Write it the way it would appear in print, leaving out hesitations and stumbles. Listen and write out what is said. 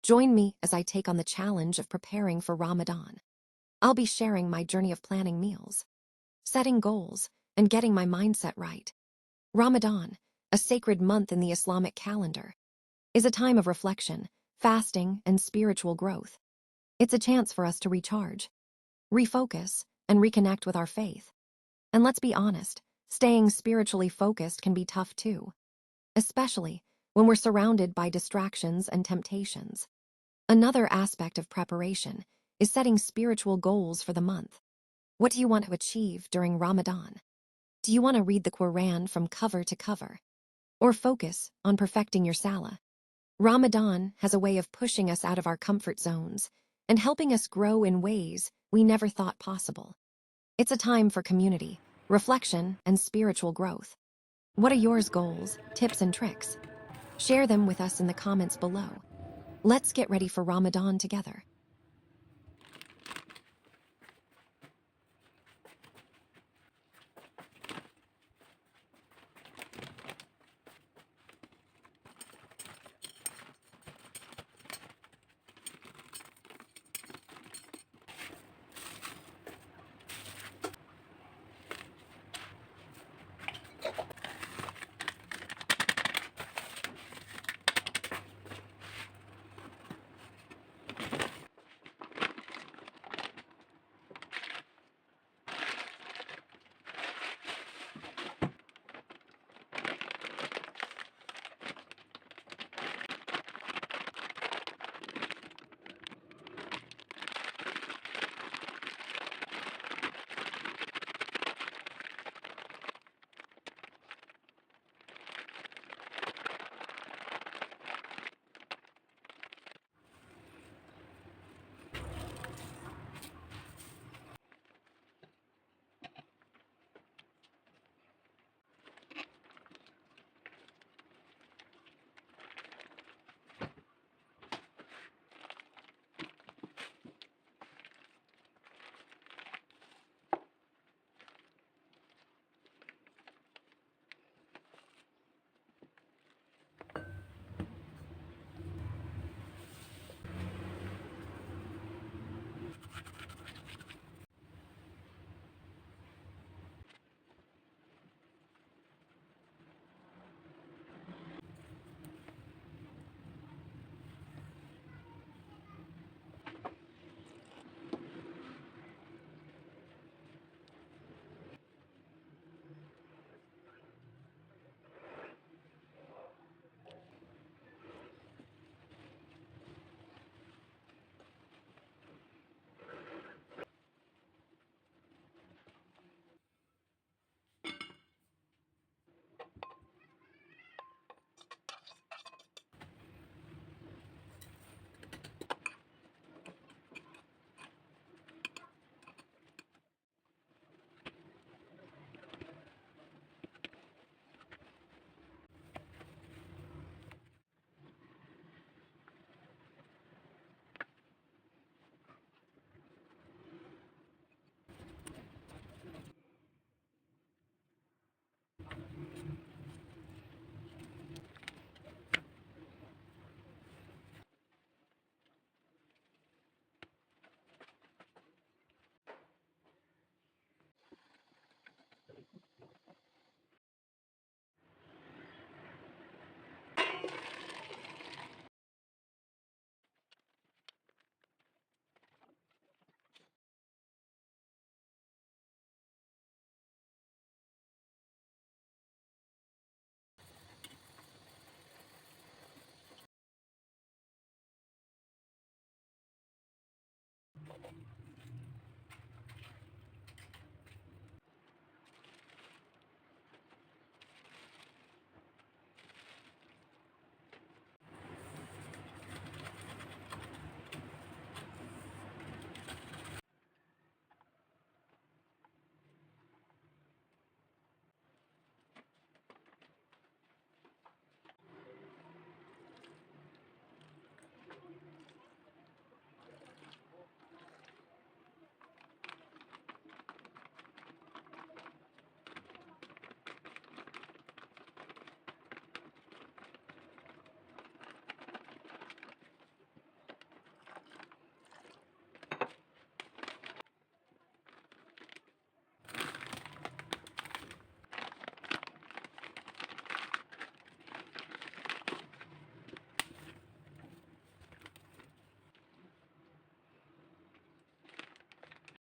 Join me as I take on the challenge of preparing for Ramadan. I'll be sharing my journey of planning meals, setting goals, and getting my mindset right. Ramadan, a sacred month in the Islamic calendar, is a time of reflection, fasting, and spiritual growth. It's a chance for us to recharge, refocus, and reconnect with our faith. And let's be honest, staying spiritually focused can be tough too, especially when we're surrounded by distractions and temptations. Another aspect of preparation is setting spiritual goals for the month. What do you want to achieve during Ramadan? Do you want to read the Quran from cover to cover? Or focus on perfecting your salah? Ramadan has a way of pushing us out of our comfort zones and helping us grow in ways we never thought possible. It's a time for community, reflection, and spiritual growth. What are yours goals, tips, and tricks? Share them with us in the comments below. Let's get ready for Ramadan together.